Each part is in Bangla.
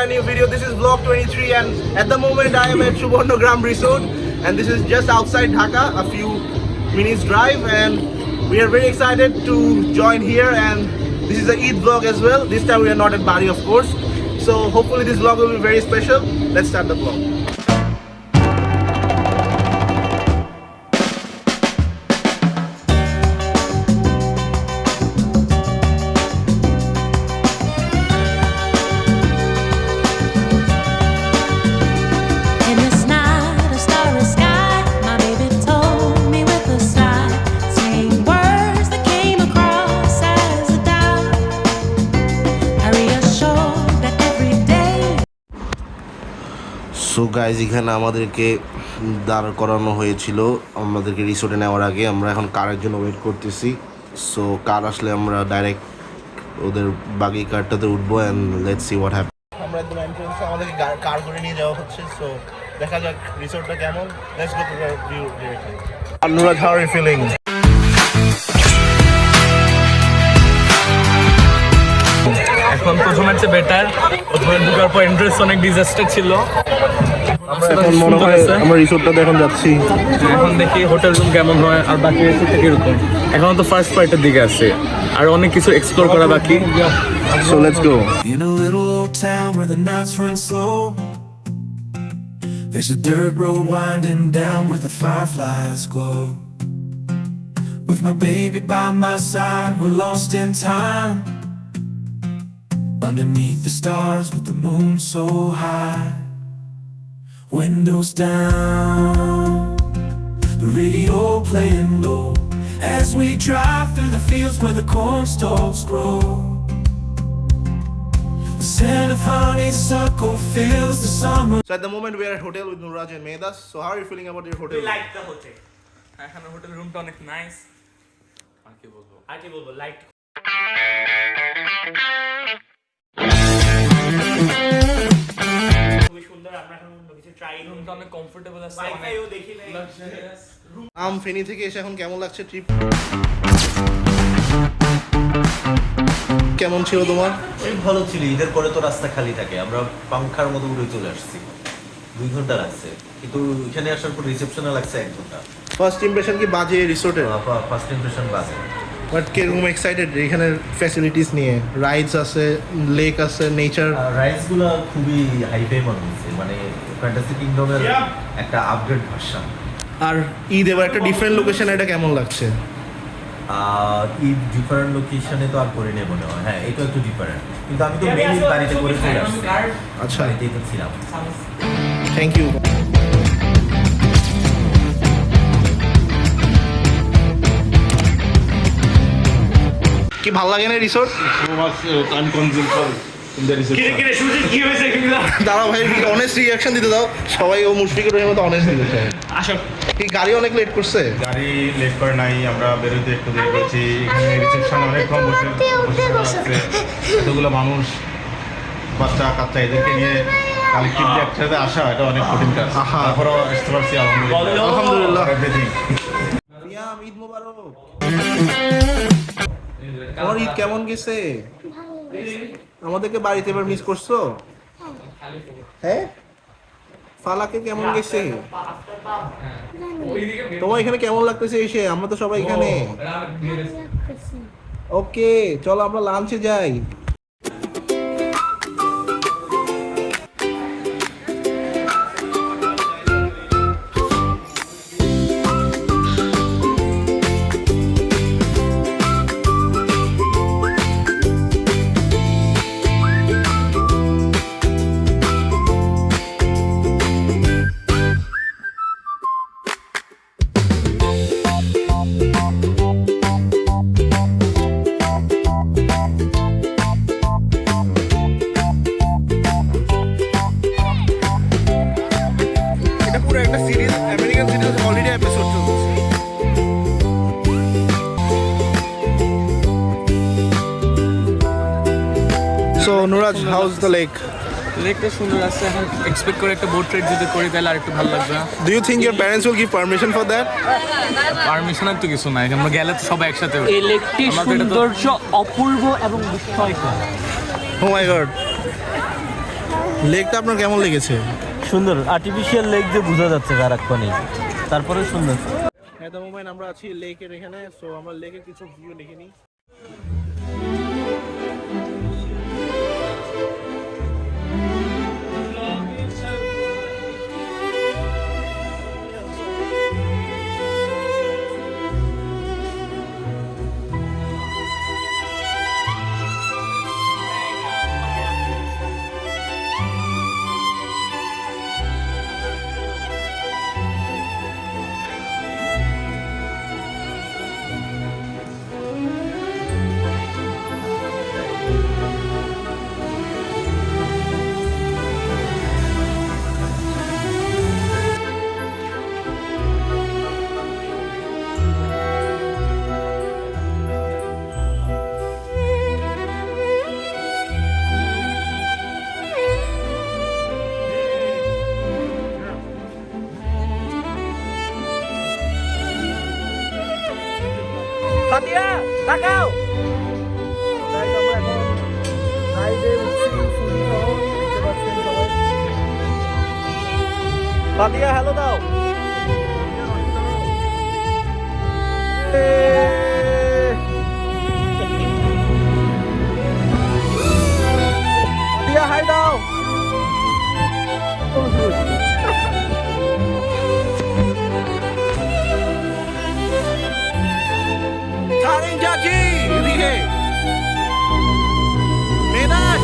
brand new video. This is vlog 23 and at the moment I am at Subornogram Resort and this is just outside Dhaka, a few minutes drive, and we are very excited to join here, and this is the Eid vlog as well. This time we are not at Bari, of course. So hopefully this vlog will be very special. Let's start the vlog. So guys, এখানে আমাদেরকে দাঁড় করানো হয়েছিল আমাদেরকে রিসোর্টে নেওয়ার আগে। আমরা এখন কারের জন্য ওয়েট করতেছি। সো কার আসলে আমরা ডাইরেক্ট ওদের বাকি কারটাতে উঠবো and let's see what happen. আমরা একদম এন্ট্রান্সে আমাদেরকে কার করে নিয়ে যাওয়া হচ্ছে। সো দেখা যাক রিসোর্টটা কেমন। Let's go to the view directly. Nuraj, how are you feeling? এখন প্রথমের চেয়ে বেটার। প্রথমে ঢোকার পর এন্ট্রেন্স অনেক ডিজাস্টার ছিল। আমরা এখন মনে হয় আমরা রিসোর্টটাতে এখন যাচ্ছি। এখন দেখি হোটেল রুম কেমন হয় আর বাকি রিসোর্টটা কিরকম। এখন তো ফার্স্ট পার্টের দিকে আছে, আর অনেক কিছু এক্সপ্লোর করা বাকি। So let's go. In a little old town where the nights run slow, there's a dirt road winding down where the fireflies glow. With my baby by my side, we're lost in time, underneath the stars with the moon so high. Windows down, the radio playing low, as we drive through the fields where the corn stalks grow. The scent of honeysuckle fills the summer. So at the moment we are at hotel with Nuraj and Medas. So how are you feeling about your hotel? We like the hotel. এখানে হোটেল রুমটা অনেক নাইস। আর কি বলবো লাইক অনেক কমফোর্টেবল আছে। ফেনী থেকে এসে এখন কেমন লাগছে ট্রিপ? কেমন ছিল তোমার? ট্রিপ ভালো ছিল। ঈদের পরে তো রাস্তা খালি থাকে, আমরা পাংখার মতো উড়ে চলে আসছি। 2 ঘন্টা লাগছে, কিন্তু এখানে আসার পর রিসেপশনে লাগছে 1 ঘন্টা। ফার্স্ট ইমপ্রেশন কি বাজে রিসোর্টের? ফার্স্ট ইমপ্রেশন বাজে। বাট কিরকম এক্সাইটেড এখানে ফ্যাসিলিটিস নিয়ে? রাইডস আছে, লেক আছে, নেচার। রাইডসগুলো খুবই হাইফাই মনে হচ্ছে, মানে ফ্যান্টাসি কিংডমের একটা আপগ্রেড ভার্সন। আর ঈদ এবার একটা ডিফারেন্ট লোকেশন, এটা কেমন লাগছে? ঈদ ডিফারেন্ট লোকেশনে তো আর করে নেই মনে হয়। হ্যাঁ, এটা একটু ডিফারেন্ট, কিন্তু আমি তো মেইন বাড়িতে করে চলে আসছি। আচ্ছা, বাড়িতেই তো ছিলাম। Thank you. কি ভালো লাগে না রিসোর্ট? দাঁড়া ভাই, অনেস্ট রিঅ্যাকশন দিতে দাও। সবাই ও মুশফিকুর রহিমের মতো অনেস্ট দিতে চায়। কি গাড়ি অনেক লেট করছে? গাড়ি লেট করে নাই, আমরা বেরোতে একটু দেরি করছি। এখানে রিসেপশন অনেক কম বসে এতগুলো মানুষ, বাচ্চা কাচ্চা, এদেরকে নিয়ে কালেক্টিভলি একসাথে আসা এটা অনেক কঠিন কাজ। তারপরেও আসতে পারছি, আলহামদুলিল্লাহ। এভরিথিং। ঈদ মোবারক। তোমার ঈদ কেমন গেছে? আমাদেরকে বাড়িতে এবার মিস করছো? হ্যাঁ, ফালাকে কেমন গেছে? তোমার এখানে কেমন লাগতেছে এসে? আমরা তো সবাই এখানে। ওকে, চলো আমরা লাঞ্চে যাই। So Nuraj, how's the lake? লেকটা সুন্দর আছে। এখন এক্সপেক্ট করে একটা বোট রাইড যদি করি তাহলে আর একটু ভালো লাগবে। Do you think your parents will give permission for that? Permission আর তো কিছু নাই, আমরা গেলে তো সবাই একসাথে। এই লেকটির সৌন্দর্য অপূর্ব এবং বিস্ময়কর। Oh my god. লেকটা আপনার কেমন লেগেছে? সুন্দর, আর্টিফিশিয়াল লেক যে বোঝা যাচ্ছে সারাক্ষণই, তারপরে সুন্দর। হ্যাঁ, দ্য মোমেন্ট আমরা আছি লেকের এখানে, সো আমরা লেকের কিছু ভিউ দেখে নিই। ফাতিয়া হ্যালো দাও। ফাতিয়া হাই দাও। কারেন চাচি এদিকে। মেনাজ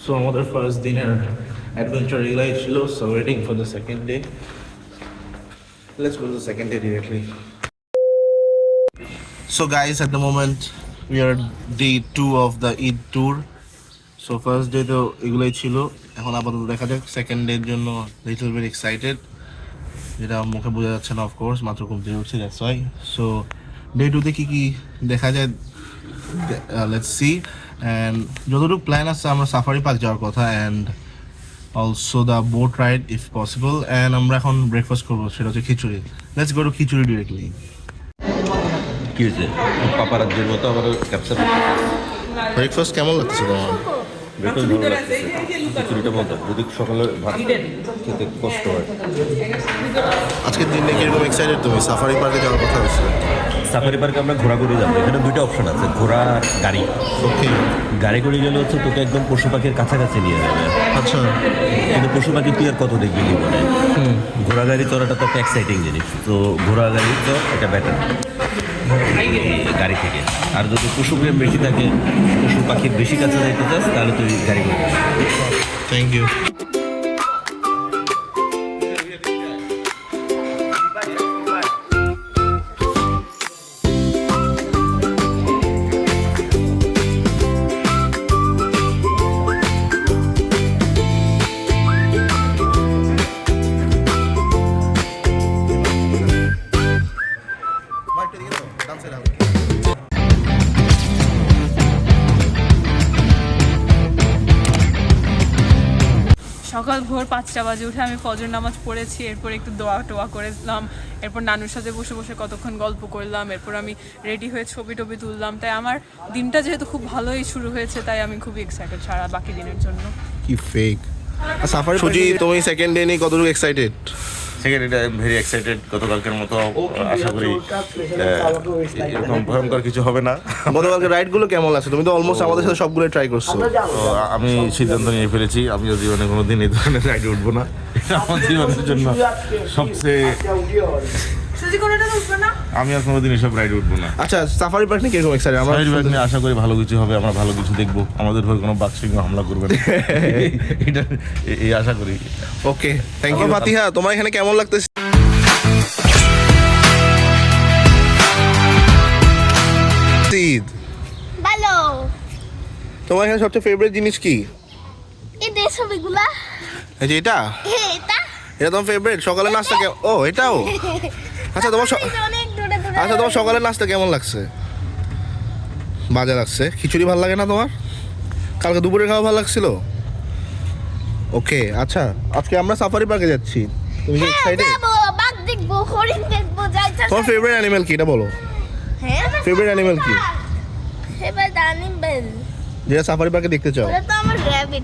So আমাদের ফার্স্ট দিনের অ্যাডভেঞ্চার এগুলাই ছিল, so waiting for the second day. Let's go to the second day directly. So guys, at the moment we are day 2 of the Eid tour. So first day তো এগুলাই ছিল, এখন আপাতত দেখা যাক সেকেন্ড ডে এর জন্য লিটল বিট এক্সাইটেড, যেটা মুখে বোঝা যাচ্ছে না অফকোর্স, মাত্র ঘুম থেকে উঠছি, দ্যাটস ওয়াই। সো ডে 2তে কি কি দেখা যায় লেটস সি। অ্যান্ড যতটুকু প্ল্যান আছে আমরা সাফারি পার্ক যাওয়ার কথা, and also the boat ride if possible. And আমরা এখন ব্রেকফাস্ট করবো, সেটা হচ্ছে খিচুড়ি। Let's go to khichuri directly. কি হয়েছে পাপারাজ্যের মতো আবার ক্যাপচার ব্রেকফাস্ট কেমন লাগছে তোমার? বেতন ভালো লাগছে, খিচুড়িটা মতো, যদি সকালে ভাত খেতে কষ্ট হয়। আজকের দিনে কিরকম এক্সাইটেড তুমি? সাফারি পার্কে যাওয়ার কথা হচ্ছে। সাফারি পার্কে আমরা ঘোরাঘুরি যাবো, এখানে দুইটা অপশন আছে, ঘোড়া আর গাড়ি। ওকে, গাড়ি করে গেলে হচ্ছে তোকে একদম পশু পাখির কাছাকাছি নিয়ে যাবে, আচ্ছা। কিন্তু পশু পাখি তুই আর কত দেখবি জীবনে। ঘোড়া গাড়ি চড়াটা তো একটা এক্সাইটিং জিনিস, তো ঘোড়া গাড়ি তো এটা বেটার গাড়ি থেকে। আর যদি পশু প্রেম বেশি থাকে, পশু পাখির বেশি কাছে যাইতে চাস, তাহলে তুই গাড়ি করবি। Thank you. সকাল ভোর 5টা বাজে উঠে আমি ফজর নামাজ পড়েছি, এরপর একটু দোয়া টোয়া করেছিলাম, এরপর নানুর সাথে বসে বসে কতক্ষণ গল্প করলাম, এরপর আমি রেডি হয়ে ছবি টবি তুললাম। তাই আমার দিনটা যেহেতু খুব ভালোই শুরু হয়েছে, তাই আমি খুবই এক্সাইটেড সারা বাকি দিনের জন্য। কি ফেক। সাফারি সুজি, তুমি সেকেন্ড ডে নিয়ে কতটুকু এক্সাইটেড? সেকেন্ড এটা ভেরি এক্সাইটেড। গতকালকের মতো আশা করি এরকম ভয়ঙ্কর কিছু হবে না। গতকালকে রাইডগুলো কেমন লাগছে? তুমি তো অলমোস্ট আমাদের সাথে সবগুলো ট্রাই করছো। তো আমি সিদ্ধান্ত নিয়ে ফেলেছি আমিও জীবনে কোনোদিন এই ধরনের রাইডে উঠবো না। এটা আমার জীবনের জন্য সবচেয়ে, আমি আর কোনোদিন এসব রাইডে উঠবো না। আচ্ছা, সাফারি পার্ক নিয়ে কিরকম এক্সাইটেড? আমরা সাইড ব্যাগ নিয়ে আশা করি ভালো কিছু হবে, আমরা ভালো কিছু দেখবো, আমাদের ভয় কোনো বাঘ সিংহ হামলা করবে না। এটা এই আশা করি। ওকে, থ্যাংক ইউ ফাতিহা। তোমার এখানে কেমন লাগতেছে? ভালো। তোমার এখানে সবচেয়ে ফেভারিট জিনিস কি? এই যে ছবিগুলা, এই যে এটা এটা এটা তোমার ফেভারিট? সকালে নাস্তা ও এটাও? আচ্ছা তোমার অনেক দূরে দূরে। আচ্ছা তোমার সকালের নাস্তা কেমন লাগছে? বাজে লাগছে। খিচুড়ি ভালো লাগে না তোমার? কালকে দুপুরে খাওয়া ভালো লাগছিল? ওকে, আচ্ছা আজকে আমরা সাফারি পার্কে যাচ্ছি, তুমি কি এক্সাইটেড? যাবো, বাঘ দেখবো, হরিণ দেখবো, যাইতে। তোমার ফেভারিট অ্যানিমেল কি এটা বলো? হ্যাঁ, ফেভারিট অ্যানিমেল কি এবার জানিম বেল। যেটা সাফারি পার্কে দেখতে চাও? ওটা তো আমার র‍্যাবিট।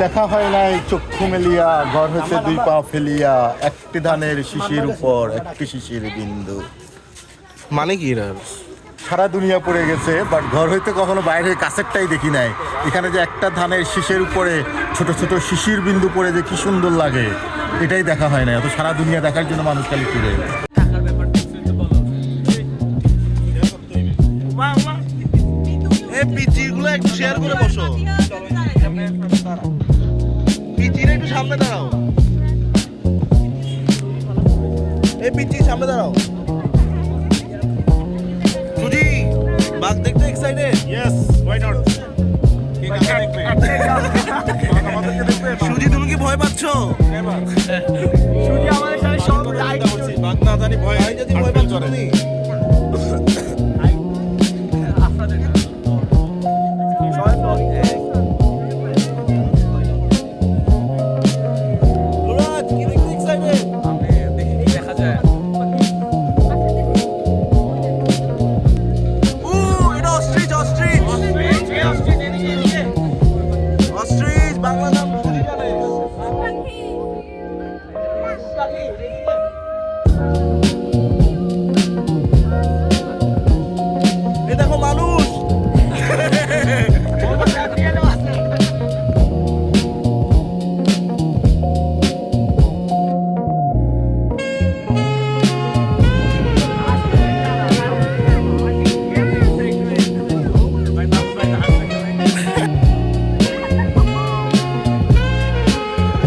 দেখা হয় নাই চক্ষু মেলিয়া, ঘর হইতে দুই পা ফেলিয়া, একটি ধানের শিশির উপর একটি শিশির বিন্দু। মানে কি এটা? সারা দুনিয়া পড়ে গেছে, বাট ঘর হইতে কখনো বাইরে কাছেরটাই দেখি নাই। এখানে যে একটা ধানের শীষের উপরে ছোট ছোট শিশির বিন্দু পড়ে যে কি সুন্দর লাগে, এটাই দেখা হয় না। এত সারা দুনিয়া দেখার জন্য মানুষ খালি ফিরে। এই পিচিগুলো একটু শেয়ার করে বসো। পিচিরা একটু সামনে দাঁড়াও। এই পিচি সামনে দাঁড়াও। সুজি, বাঘ দেখতে এক্সাইটেড? Yes, why not? সুজি, তুমি কি ভয় পাচ্ছ? বাঘ না জানি ভয় যদি ভয় পাচ্ছ তুমি? নুরাজ, কি দেখতে এক্সাইটেড? দেখা যায়। এটা অস্ট্রিচ, অস্ট্রিচ, অস্ট্রিচ। বাংলা নাম সুজি জানে? এ দেখো মানুষ।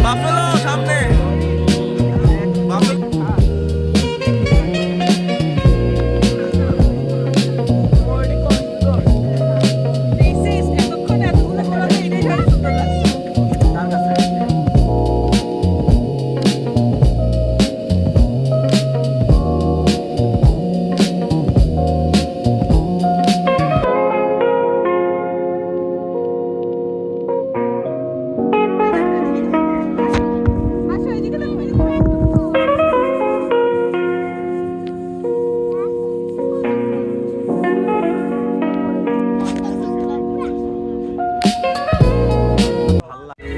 বাফেলো সামনে। বাফেলো।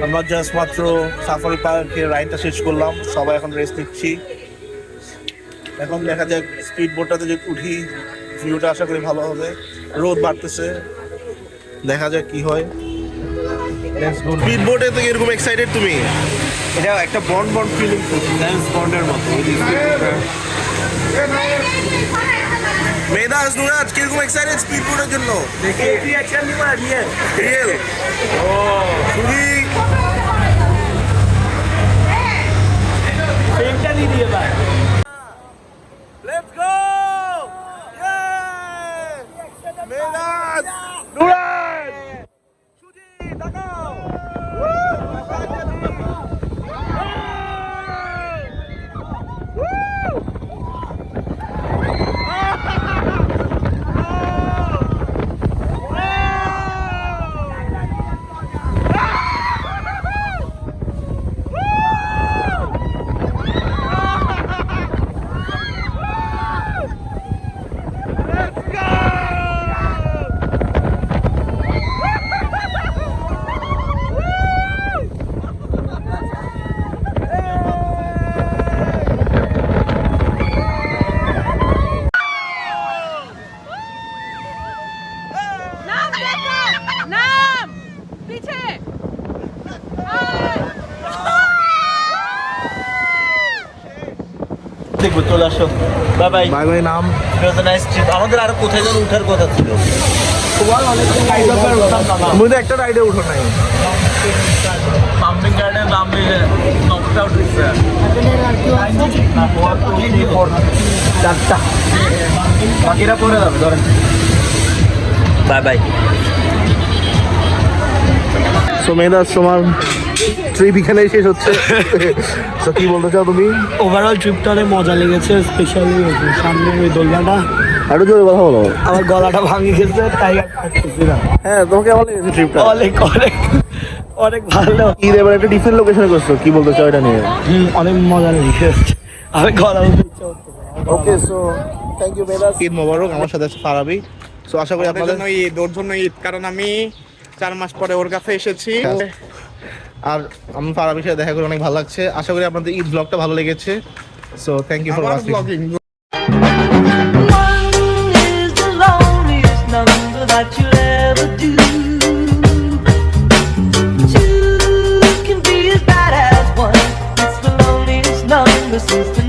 আমরা জাস্ট মাত্র সাফারি পার্কের রাইডটা শেষ করলাম, সবাই এখন রেস্ট নিচ্ছি। এখন দেখা যাক স্পিড বোটটাতে যে উঠি, ভিউটা আশা করি ভালো হবে। রোদ বাড়তেছে, দেখা যাক কি হয়। স্পিড বোটে তো এরকম এক্সাইটেড তুমি? এটা একটা বন্ড বন্ড ফিলিং, জেমস বন্ডের মতো। মেদাস, নুরাজ কিরকম এক্সাইটেড স্পিড বোটের জন্য? রিয়েল। ও সুজি, লেটস গো। মেদাস, নুরাজ, সুজি, তাকাও। দেখবো, চলে আসো। Bye bye. Bye bye. নাম নাইস ট্রিপ। আমাদের আর কোথায় যেন উঠার কথা ছিল। মধ্যে একটা রাইডে উঠো নাই। পাম্পিং গার্ডের দাম দিলে নকড আউট হচ্ছে। চারটা বাকিরা পরে যাবে, ধরেন। Bye bye. সো মেয়েদা, তোমার ট্রিপ এখানেই শেষ হচ্ছে। তো কি বলতে চাও তুমি? ওভারঅল ট্রিপটা অনেক মজা লেগেছে, স্পেশালি সামনে ওই দোলনাটা। আরো জোরে কথা বলো। আমার গলাটা ভাঙে গেছে, তাই আর পারতেছি না। হ্যাঁ, তোমাকে কেমন লেগেছে ট্রিপটা? অনেক অনেক অনেক ভালো। ঈদ এবার একটা ডিফারেন্ট লোকেশনে করছো, কি বলতে চাও এটা নিয়ে? অনেক মজা লেগেছে। আমি গলা ওকে, সো থ্যাংক ইউ মেয়েদা। ঈদ মোবারক। আমার সাথে আছে ফারাবি। সো আশা করি আপনাদের ঈদ, ওর জন্য ঈদ, কারণ আমি 4 মাস পরে ওর কাছে এসেছি। আর আমি ফারাবির সাথে দেখা করে অনেক ভালো লাগছে। আশা করি আপনাদের ঈদ ব্লগটা ভালো লেগেছে। So thank you for watching. Blogging that you'll ever do. Two can be as bad as one. It's the loneliest number since the